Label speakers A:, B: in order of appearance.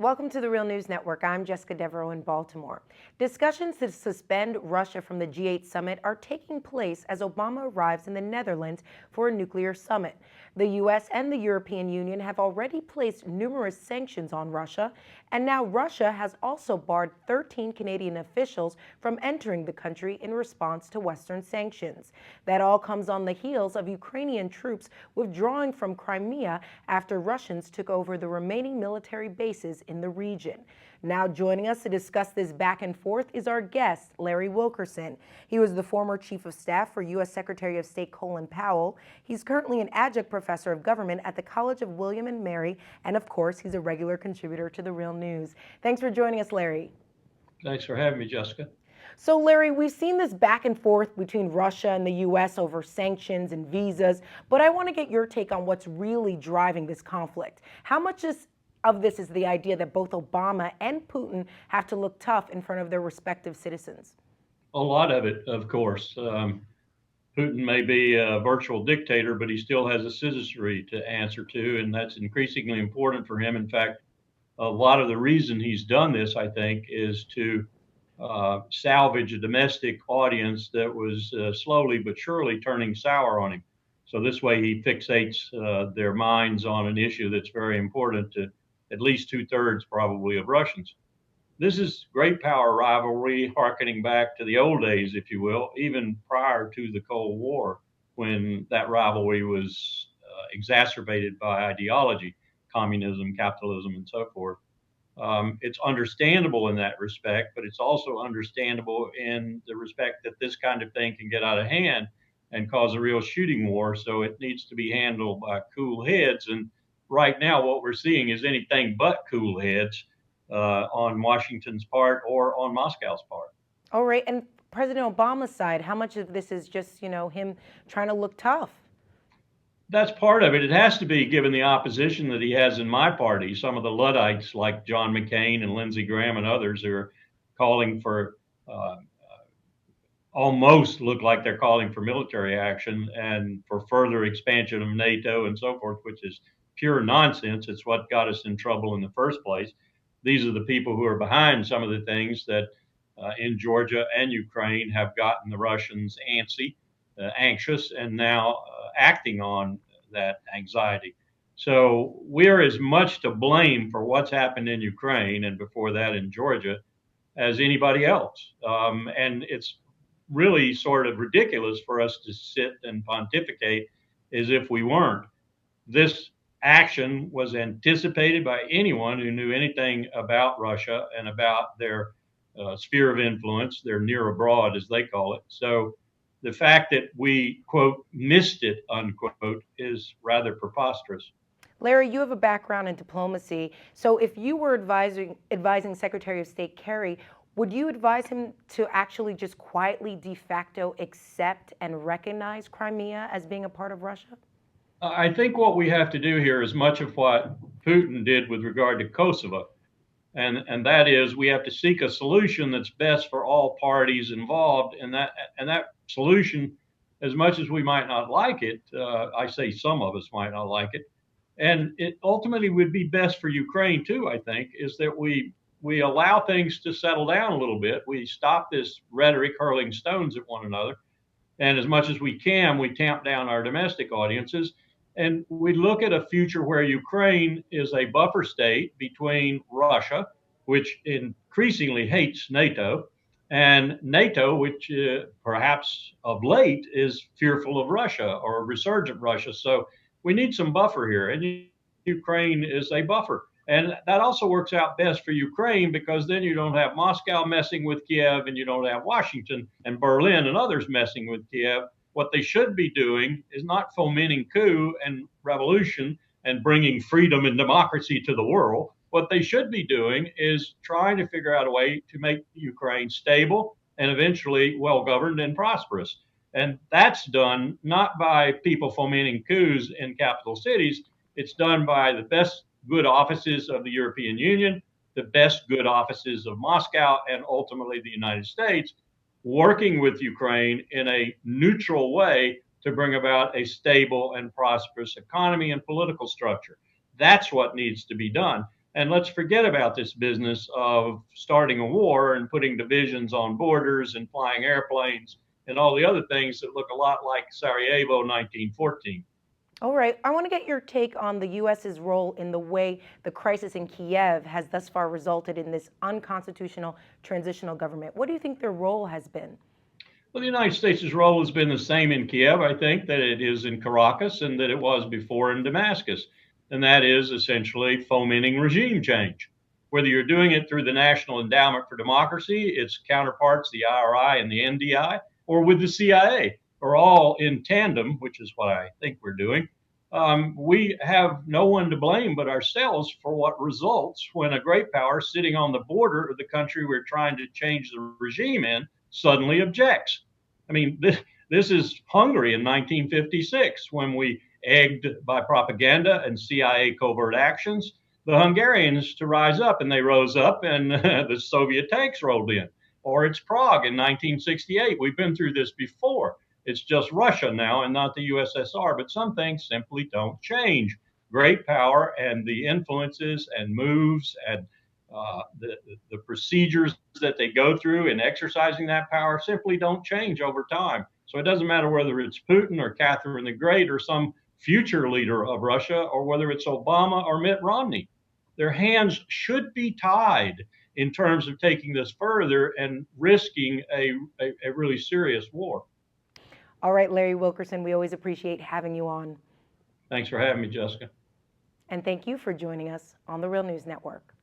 A: Welcome to the Real News Network. I'm Jessica Devereaux in Baltimore. Discussions to suspend Russia from the G8 summit are taking place as Obama arrives in the Netherlands for a nuclear summit. The U.S. and the European Union have already placed numerous sanctions on Russia, and now Russia has also barred 13 Canadian officials from entering the country in response to Western sanctions. That all comes on the heels of Ukrainian troops withdrawing from Crimea after Russians took over the remaining military bases in the region. Now joining us to discuss this back and forth is our guest, Larry Wilkerson. He was the former chief of staff for U.S. Secretary of State Colin Powell. He's currently an adjunct professor of government at the College of William and Mary, and of course, he's a regular contributor to The Real News. Thanks for joining us, Larry.
B: Thanks for having me, Jessica.
A: So, Larry, we've seen this back and forth between Russia and the U.S. over sanctions and visas, but I want to get your take on what's really driving this conflict. How much of this is the idea that both Obama and Putin have to look tough in front of their respective citizens?
B: A lot of it, of course. Putin may be a virtual dictator, but he still has a citizenry to answer to, and that's increasingly important for him. In fact, a lot of the reason he's done this, I think, is to salvage a domestic audience that was slowly but surely turning sour on him. So this way he fixates their minds on an issue that's very important to at least 2/3 probably of Russians. This is great power rivalry harkening back to the old days, if you will, even prior to the Cold War, when that rivalry was exacerbated by ideology, communism, capitalism, and so forth. It's understandable in that respect, but it's also understandable in the respect that this kind of thing can get out of hand and cause a real shooting war. So it needs to be handled by cool heads. And right now, what we're seeing is anything but cool heads on Washington's part or on Moscow's part.
A: All right. And President Obama's side, how much of this is just, him trying to look tough?
B: That's part of it. It has to be, given the opposition that he has in my party. Some of the Luddites like John McCain and Lindsey Graham and others are calling for almost look like they're calling for military action and for further expansion of NATO and so forth, which is pure nonsense. It's what got us in trouble in the first place. These are the people who are behind some of the things that in Georgia and Ukraine have gotten the Russians anxious, and now acting on that anxiety. So we're as much to blame for what's happened in Ukraine and before that in Georgia as anybody else. And it's really sort of ridiculous for us to sit and pontificate as if we weren't. This action was anticipated by anyone who knew anything about Russia and about their sphere of influence, their near abroad, as they call it. So the fact that we, quote, missed it, unquote, is rather preposterous.
A: Larry, you have a background in diplomacy. So if you were advising Secretary of State Kerry, would you advise him to actually just quietly de facto accept and recognize Crimea as being a part of Russia?
B: I think what we have to do here is much of what Putin did with regard to Kosovo. And that is we have to seek a solution that's best for all parties involved. And that solution, as much as we might not like it, I say some of us might not like it, and it ultimately would be best for Ukraine too, I think, is that we allow things to settle down a little bit. We stop this rhetoric hurling stones at one another. And as much as we can, we tamp down our domestic audiences. And we look at a future where Ukraine is a buffer state between Russia, which increasingly hates NATO, and NATO, which perhaps of late is fearful of Russia or resurgent Russia. So we need some buffer here. And Ukraine is a buffer. And that also works out best for Ukraine because then you don't have Moscow messing with Kiev and you don't have Washington and Berlin and others messing with Kiev. What they should be doing is not fomenting coup and revolution and bringing freedom and democracy to the world. What they should be doing is trying to figure out a way to make Ukraine stable and eventually well-governed and prosperous. And that's done not by people fomenting coups in capital cities. It's done by the best good offices of the European Union, the best good offices of Moscow, and ultimately the United States, working with Ukraine in a neutral way to bring about a stable and prosperous economy and political structure. That's what needs to be done. And let's forget about this business of starting a war and putting divisions on borders and flying airplanes and all the other things that look a lot like Sarajevo 1914.
A: All right, I want to get your take on the U.S.'s role in the way the crisis in Kiev has thus far resulted in this unconstitutional transitional government. What do you think their role has been?
B: Well, the United States' role has been the same in Kiev, I think, that it is in Caracas and that it was before in Damascus. And that is essentially fomenting regime change. Whether you're doing it through the National Endowment for Democracy, its counterparts, the IRI and the NDI, or with the CIA, are all in tandem, which is what I think we're doing. We have no one to blame but ourselves for what results when a great power sitting on the border of the country we're trying to change the regime in suddenly objects. I mean, this is Hungary in 1956 when we egged by propaganda and CIA covert actions the Hungarians to rise up, and they rose up, and the Soviet tanks rolled in. Or it's Prague in 1968. We've been through this before. It's just Russia now and not the USSR, but some things simply don't change. Great power and the influences and moves and the procedures that they go through in exercising that power simply don't change over time. So it doesn't matter whether it's Putin or Catherine the Great or some future leader of Russia or whether it's Obama or Mitt Romney. Their hands should be tied in terms of taking this further and risking a really serious war.
A: All right, Larry Wilkerson, we always appreciate having you on.
B: Thanks for having me, Jessica.
A: And thank you for joining us on the Real News Network.